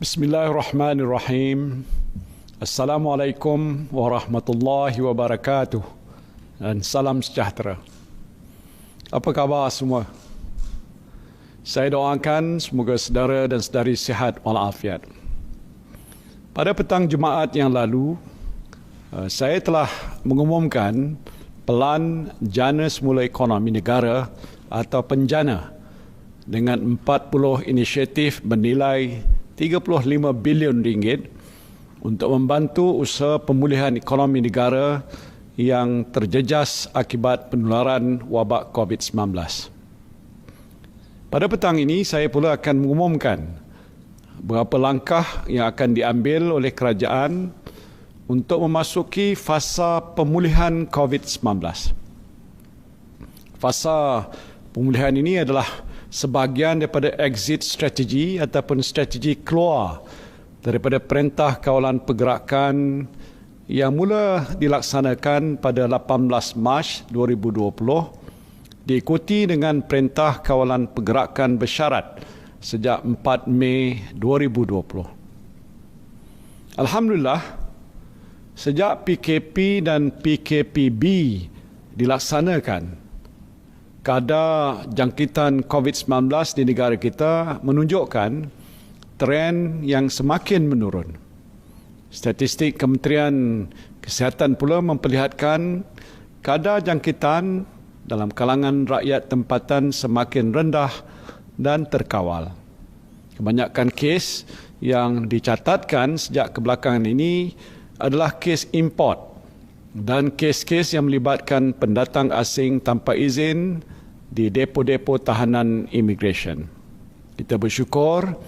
Bismillahirrahmanirrahim. Assalamualaikum warahmatullahi wabarakatuh. Dan salam sejahtera. Apa khabar semua? Saya doakan semoga saudara dan saudari sihat walafiat. Pada petang Jumaat yang lalu, saya telah mengumumkan Pelan Jana Semula Ekonomi Negara atau Penjana dengan 40 inisiatif bernilai 35 bilion ringgit untuk membantu usaha pemulihan ekonomi negara yang terjejas akibat penularan wabak COVID-19. Pada petang ini, saya pula akan mengumumkan beberapa langkah yang akan diambil oleh kerajaan untuk memasuki fasa pemulihan COVID-19. Fasa pemulihan ini adalah sebahagian daripada exit strategi ataupun strategi keluar daripada Perintah Kawalan Pergerakan yang mula dilaksanakan pada 18 Mac 2020 diikuti dengan Perintah Kawalan Pergerakan Bersyarat sejak 4 Mei 2020. Alhamdulillah, sejak PKP dan PKPB dilaksanakan, kadar jangkitan COVID-19 di negara kita menunjukkan tren yang semakin menurun. Statistik Kementerian Kesihatan pula memperlihatkan kadar jangkitan dalam kalangan rakyat tempatan semakin rendah dan terkawal. Kebanyakan kes yang dicatatkan sejak kebelakangan ini adalah kes import dan kes-kes yang melibatkan pendatang asing tanpa izin di depo-depo tahanan imigresen. Kita bersyukur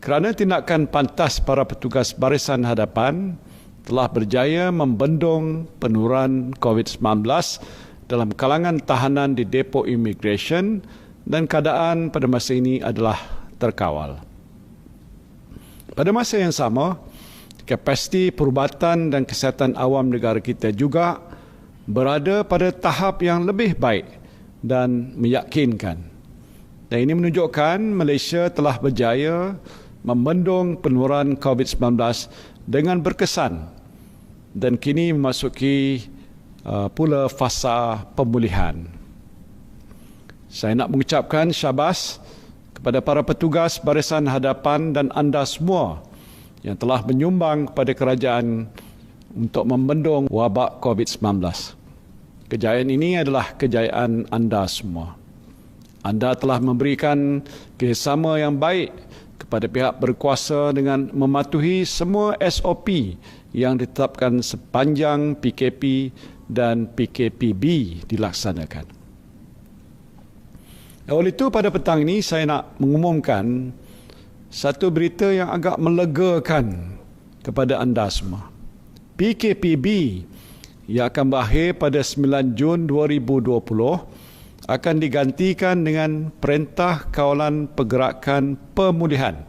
kerana tindakan pantas para petugas barisan hadapan telah berjaya membendung penurunan COVID-19 dalam kalangan tahanan di depo imigresen dan keadaan pada masa ini adalah terkawal. Pada masa yang sama, kapasiti perubatan dan kesihatan awam negara kita juga berada pada tahap yang lebih baik dan meyakinkan. Dan ini menunjukkan Malaysia telah berjaya membendung penurunan COVID-19 dengan berkesan dan kini memasuki pula fasa pemulihan. Saya nak mengucapkan syabas kepada para petugas barisan hadapan dan anda semua yang telah menyumbang kepada kerajaan untuk membendung wabak COVID-19. Kejayaan ini adalah kejayaan anda semua. Anda telah memberikan kerjasama yang baik kepada pihak berkuasa dengan mematuhi semua SOP yang ditetapkan sepanjang PKP dan PKPB dilaksanakan. Oleh itu, pada petang ini saya nak mengumumkan satu berita yang agak melegakan kepada anda semua. PKPB yang akan berakhir pada 9 Jun 2020 akan digantikan dengan Perintah Kawalan Pergerakan Pemulihan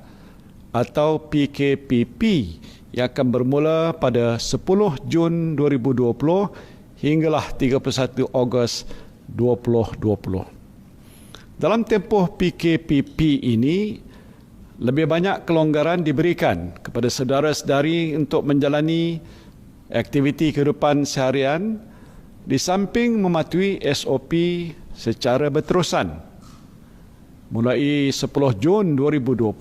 atau PKPP yang akan bermula pada 10 Jun 2020 hinggalah 31 Ogos 2020. Dalam tempoh PKPP ini, lebih banyak kelonggaran diberikan kepada saudara-saudari untuk menjalani aktiviti kehidupan seharian di samping mematuhi SOP secara berterusan. Mulai 10 Jun 2020,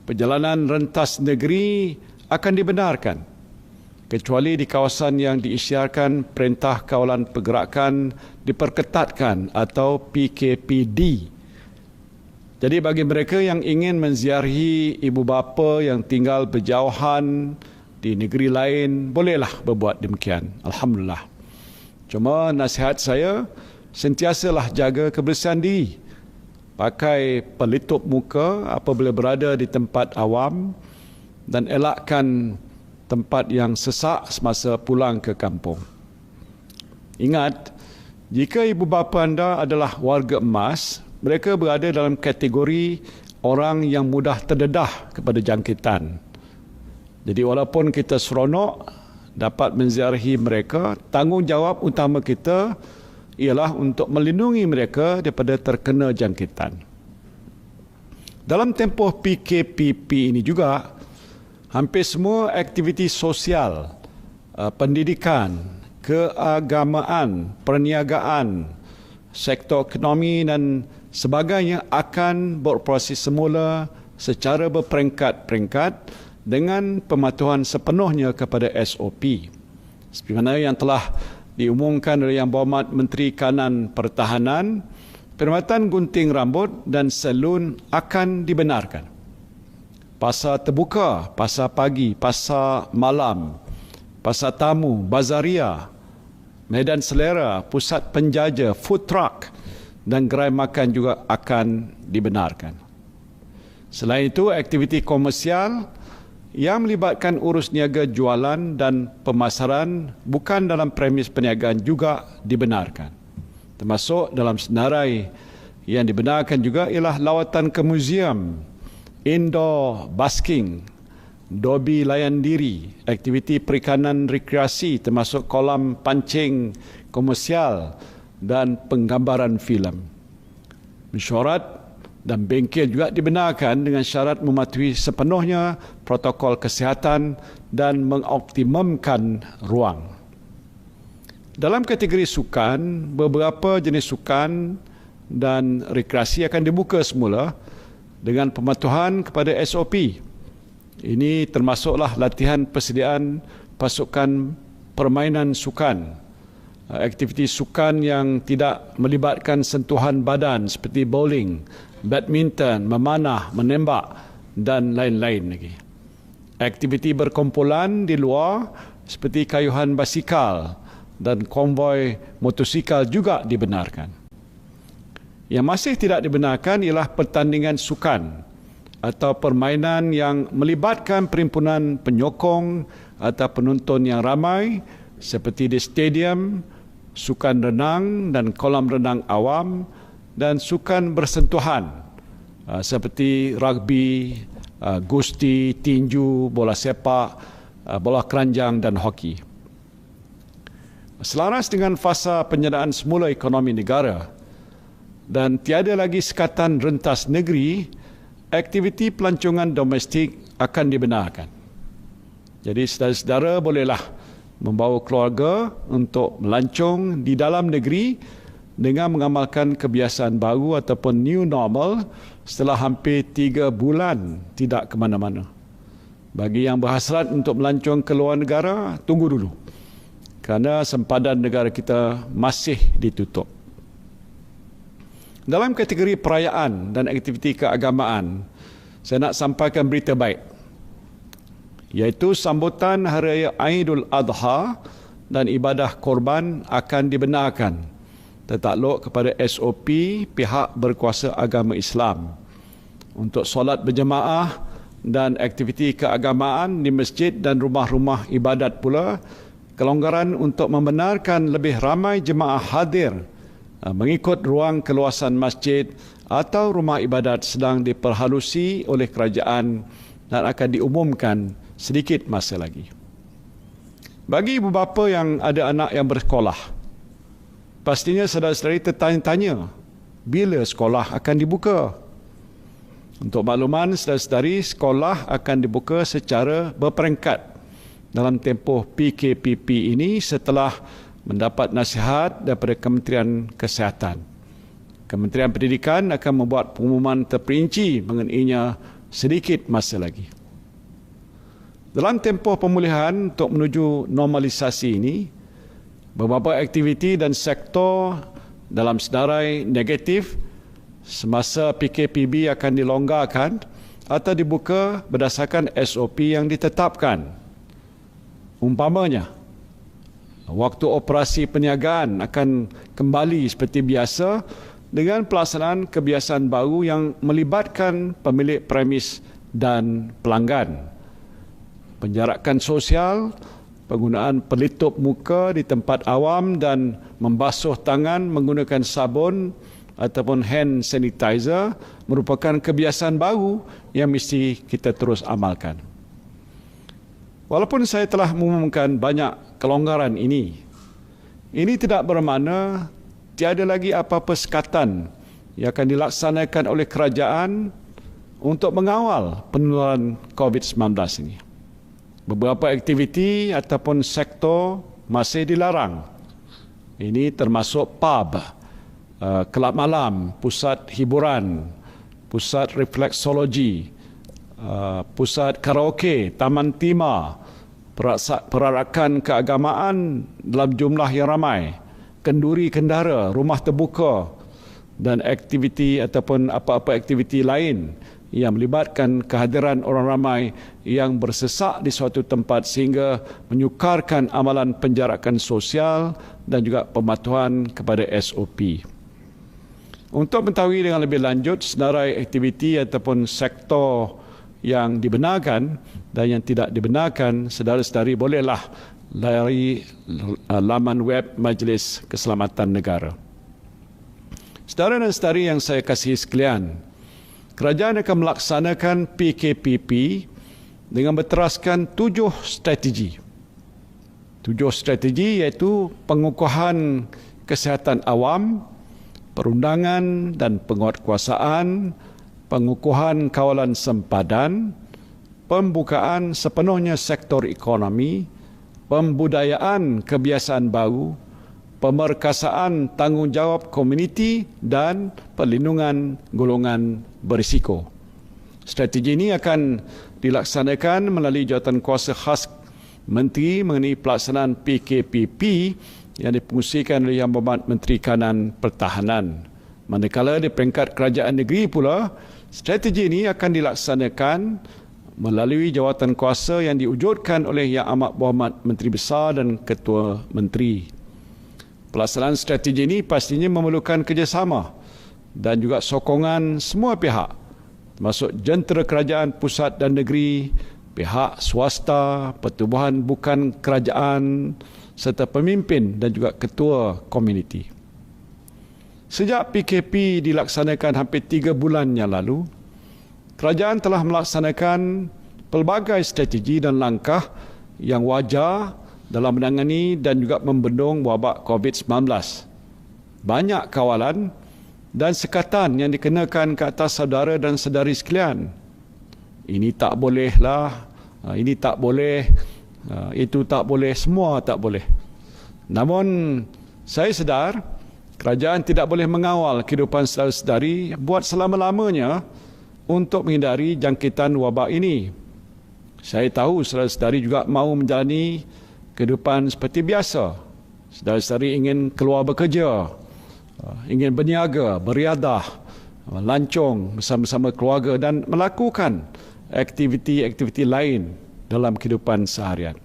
perjalanan rentas negeri akan dibenarkan kecuali di kawasan yang diisytiharkan Perintah Kawalan Pergerakan diperketatkan atau PKPD. Jadi bagi mereka yang ingin menziarahi ibu bapa yang tinggal berjauhan di negeri lain, bolehlah berbuat demikian. Alhamdulillah. Cuma nasihat saya, sentiasalah jaga kebersihan diri. Pakai pelitup muka apabila berada di tempat awam dan elakkan tempat yang sesak semasa pulang ke kampung. Ingat, jika ibu bapa anda adalah warga emas, mereka berada dalam kategori orang yang mudah terdedah kepada jangkitan. Jadi walaupun kita seronok dapat menziarahi mereka, tanggungjawab utama kita ialah untuk melindungi mereka daripada terkena jangkitan. Dalam tempoh PKPP ini juga, hampir semua aktiviti sosial, pendidikan, keagamaan, perniagaan, sektor ekonomi dan sebagainya akan beroperasi semula secara berperingkat-peringkat dengan pematuhan sepenuhnya kepada SOP. Seperti mana yang telah diumumkan oleh Yang Berhormat Menteri Kanan Pertahanan, perkhidmatan gunting rambut dan salon akan dibenarkan. Pasar terbuka, pasar pagi, pasar malam, pasar tamu, bazaria, medan selera, pusat penjaja, food truck dan gerai makan juga akan dibenarkan. Selain itu, aktiviti komersial yang melibatkan urus niaga jualan dan pemasaran bukan dalam premis perniagaan juga dibenarkan. Termasuk dalam senarai yang dibenarkan juga ialah lawatan ke muzium, indoor basking, dobi layan diri, aktiviti perikanan rekreasi termasuk kolam pancing komersial dan penggambaran filem. Mesyuarat dan bengkel juga dibenarkan dengan syarat mematuhi sepenuhnya protokol kesihatan dan mengoptimumkan ruang. Dalam kategori sukan, beberapa jenis sukan dan rekreasi akan dibuka semula dengan pematuhan kepada SOP. Ini termasuklah latihan persediaan pasukan permainan sukan, aktiviti sukan yang tidak melibatkan sentuhan badan seperti bowling, badminton, memanah, menembak dan lain-lain lagi. Aktiviti berkumpulan di luar seperti kayuhan basikal dan konvoi motosikal juga dibenarkan. Yang masih tidak dibenarkan ialah pertandingan sukan atau permainan yang melibatkan perhimpunan penyokong atau penonton yang ramai seperti di stadium, sukan renang dan kolam renang awam dan sukan bersentuhan seperti rugby, gusti, tinju, bola sepak, bola keranjang dan hoki. Selaras dengan fasa penyediaan semula ekonomi negara dan tiada lagi sekatan rentas negeri, aktiviti pelancongan domestik akan dibenarkan. Jadi saudara-saudara bolehlah membawa keluarga untuk melancong di dalam negeri dengan mengamalkan kebiasaan baru ataupun new normal setelah hampir 3 bulan tidak ke mana-mana. Bagi yang berhasrat untuk melancong ke luar negara, tunggu dulu. Kerana sempadan negara kita masih ditutup. Dalam kategori perayaan dan aktiviti keagamaan, saya nak sampaikan berita baik, iaitu sambutan Hari Raya Aidul Adha dan ibadah korban akan dibenarkan tertakluk kepada SOP pihak berkuasa agama Islam untuk solat berjemaah dan aktiviti keagamaan di masjid dan rumah-rumah ibadat pula. Kelonggaran untuk membenarkan lebih ramai jemaah hadir mengikut ruang keluasan masjid atau rumah ibadat sedang diperhalusi oleh kerajaan dan akan diumumkan sedikit masa lagi. Bagi ibu bapa yang ada anak yang bersekolah, pastinya saudara-saudari tertanya-tanya bila sekolah akan dibuka. Untuk makluman, saudara-saudari, sekolah akan dibuka secara berperingkat dalam tempoh PKPP ini setelah mendapat nasihat daripada Kementerian Kesihatan. Kementerian Pendidikan akan membuat pengumuman terperinci mengenainya sedikit masa lagi. Dalam tempoh pemulihan untuk menuju normalisasi ini, beberapa aktiviti dan sektor dalam senarai negatif semasa PKPB akan dilonggarkan atau dibuka berdasarkan SOP yang ditetapkan. Umpamanya, waktu operasi perniagaan akan kembali seperti biasa dengan pelaksanaan kebiasaan baru yang melibatkan pemilik premis dan pelanggan. Penjarakan sosial, penggunaan pelitup muka di tempat awam dan membasuh tangan menggunakan sabun ataupun hand sanitizer merupakan kebiasaan baru yang mesti kita terus amalkan. Walaupun saya telah mengumumkan banyak kelonggaran ini tidak bermakna tiada lagi apa-apa sekatan yang akan dilaksanakan oleh kerajaan untuk mengawal penularan COVID-19 ini. Beberapa aktiviti ataupun sektor masih dilarang. Ini termasuk pub, kelab malam, pusat hiburan, pusat refleksologi, pusat karaoke, taman timah, perarakan keagamaan dalam jumlah yang ramai, kenduri kendara, rumah terbuka dan aktiviti ataupun apa-apa aktiviti lain yang melibatkan kehadiran orang ramai yang bersesak di suatu tempat sehingga menyukarkan amalan penjarakan sosial dan juga pematuhan kepada SOP. Untuk mengetahui dengan lebih lanjut senarai aktiviti ataupun sektor yang dibenarkan dan yang tidak dibenarkan, saudara-saudari bolehlah layari laman web Majlis Keselamatan Negara. Saudara dan saudari yang saya kasihi sekalian, kerajaan akan melaksanakan PKPP dengan berteraskan 7 strategi. 7 strategi iaitu pengukuhan kesihatan awam, perundangan dan penguatkuasaan, pengukuhan kawalan sempadan, pembukaan sepenuhnya sektor ekonomi, pembudayaan kebiasaan baru, pemerkasaan tanggungjawab komuniti dan perlindungan golongan berisiko. Strategi ini akan dilaksanakan melalui jawatankuasa khas Menteri mengenai pelaksanaan PKPP yang dipungsikan oleh Yang Berhormat Menteri Kanan Pertahanan. Manakala di peringkat kerajaan negeri pula, strategi ini akan dilaksanakan melalui jawatankuasa yang diwujudkan oleh Yang Amat Berhormat Menteri Besar dan Ketua Menteri. Pelaksanaan strategi ini pastinya memerlukan kerjasama dan juga sokongan semua pihak, termasuk jentera kerajaan pusat dan negeri, pihak swasta, pertubuhan bukan kerajaan, serta pemimpin dan juga ketua komuniti. Sejak PKP dilaksanakan hampir 3 bulan yang lalu, kerajaan telah melaksanakan pelbagai strategi dan langkah yang wajar dalam menangani dan juga membendung wabak COVID-19. Banyak kawalan dan sekatan yang dikenakan ke atas saudara dan saudari sekalian. Ini tak bolehlah, ini tak boleh, itu tak boleh, semua tak boleh. Namun saya sedar kerajaan tidak boleh mengawal kehidupan saudara-saudari buat selama-lamanya untuk menghindari jangkitan wabak ini. Saya tahu saudara-saudari juga mahu menjalani kehidupan seperti biasa. Saudara-saudari ingin keluar bekerja, ingin berniaga, beriadah, lancung bersama-sama keluarga dan melakukan aktiviti-aktiviti lain dalam kehidupan seharian.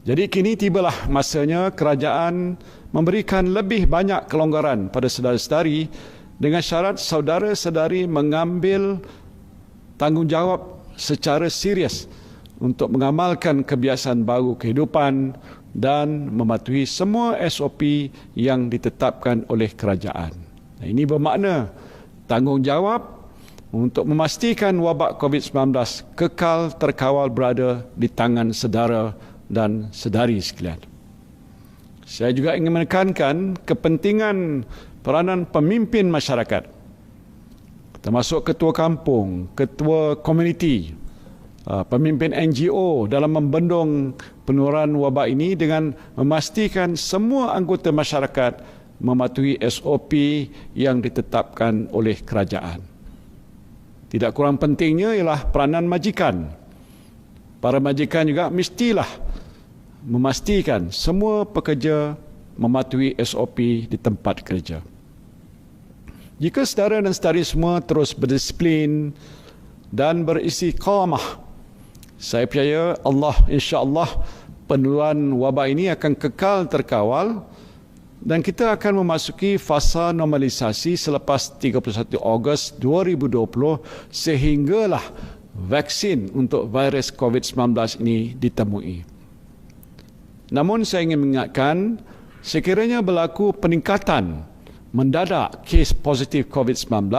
Jadi kini tibalah masanya kerajaan memberikan lebih banyak kelonggaran pada saudara-saudari dengan syarat saudara-saudari mengambil tanggungjawab secara serius untuk mengamalkan kebiasaan baru kehidupan dan mematuhi semua SOP yang ditetapkan oleh kerajaan. Ini bermakna tanggungjawab untuk memastikan wabak COVID-19 kekal terkawal berada di tangan saudara dan saudari sekalian. Saya juga ingin menekankan kepentingan peranan pemimpin masyarakat, termasuk ketua kampung, ketua komuniti, pemimpin NGO dalam membendung penularan wabak ini dengan memastikan semua anggota masyarakat mematuhi SOP yang ditetapkan oleh kerajaan. Tidak kurang pentingnya ialah peranan majikan. Para majikan juga mestilah memastikan semua pekerja mematuhi SOP di tempat kerja. Jika saudara dan saudari semua terus berdisiplin dan beristiqamah, saya percaya Allah, insya-Allah, penularan wabak ini akan kekal terkawal dan kita akan memasuki fasa normalisasi selepas 31 Ogos 2020 sehinggalah vaksin untuk virus COVID-19 ini ditemui. Namun saya ingin mengingatkan, sekiranya berlaku peningkatan mendadak kes positif COVID-19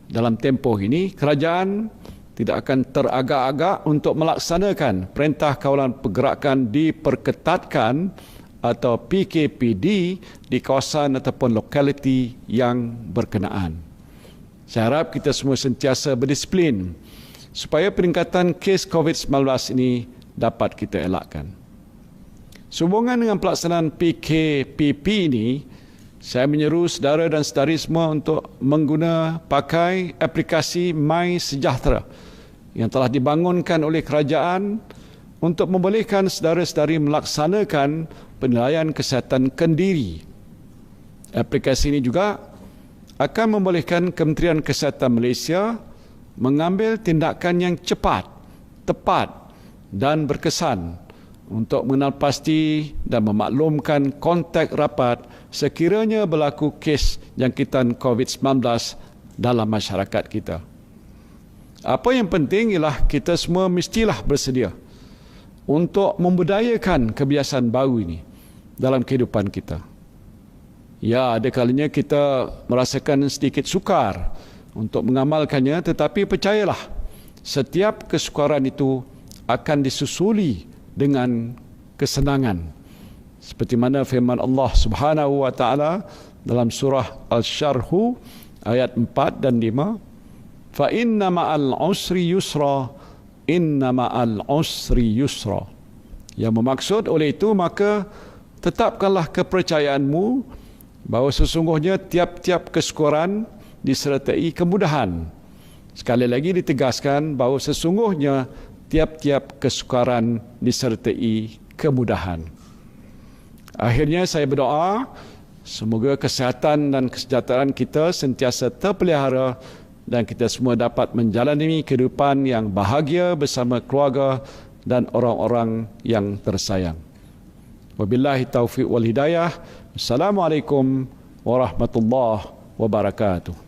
dalam tempoh ini, kerajaan tidak akan teragak-agak untuk melaksanakan perintah kawalan pergerakan diperketatkan atau PKPD di kawasan ataupun lokaliti yang berkenaan. Saya harap kita semua sentiasa berdisiplin supaya peningkatan kes COVID-19 ini dapat kita elakkan. Sehubungan dengan pelaksanaan PKPP ini, saya menyeru saudara dan saudari semua untuk pakai aplikasi MySejahtera yang telah dibangunkan oleh kerajaan untuk membolehkan saudara-saudari melaksanakan penilaian kesihatan kendiri. Aplikasi ini juga akan membolehkan Kementerian Kesihatan Malaysia mengambil tindakan yang cepat, tepat dan berkesan untuk mengenal pasti dan memaklumkan kontak rapat sekiranya berlaku kes jangkitan COVID-19 dalam masyarakat kita. Apa yang penting ialah kita semua mestilah bersedia untuk membudayakan kebiasaan baru ini dalam kehidupan kita. Ya, ada kalanya kita merasakan sedikit sukar untuk mengamalkannya, tetapi percayalah, setiap kesukaran itu akan disusuli dengan kesenangan. Seperti mana firman Allah Subhanahu wa taala dalam surah Al-Syarh ayat 4 dan 5, "Fa inna ma'al usri yusra, inna ma'al usri yusra." Yang bermaksud oleh itu, maka tetapkanlah kepercayaanmu bahawa sesungguhnya tiap-tiap kesukaran disertai kemudahan. Sekali lagi ditegaskan bahawa sesungguhnya tiap-tiap kesukaran disertai kemudahan. Akhirnya saya berdoa, semoga kesihatan dan kesejahteraan kita sentiasa terpelihara dan kita semua dapat menjalani kehidupan yang bahagia bersama keluarga dan orang-orang yang tersayang. Wabillahi taufiq wal hidayah. Assalamualaikum warahmatullahi wabarakatuh.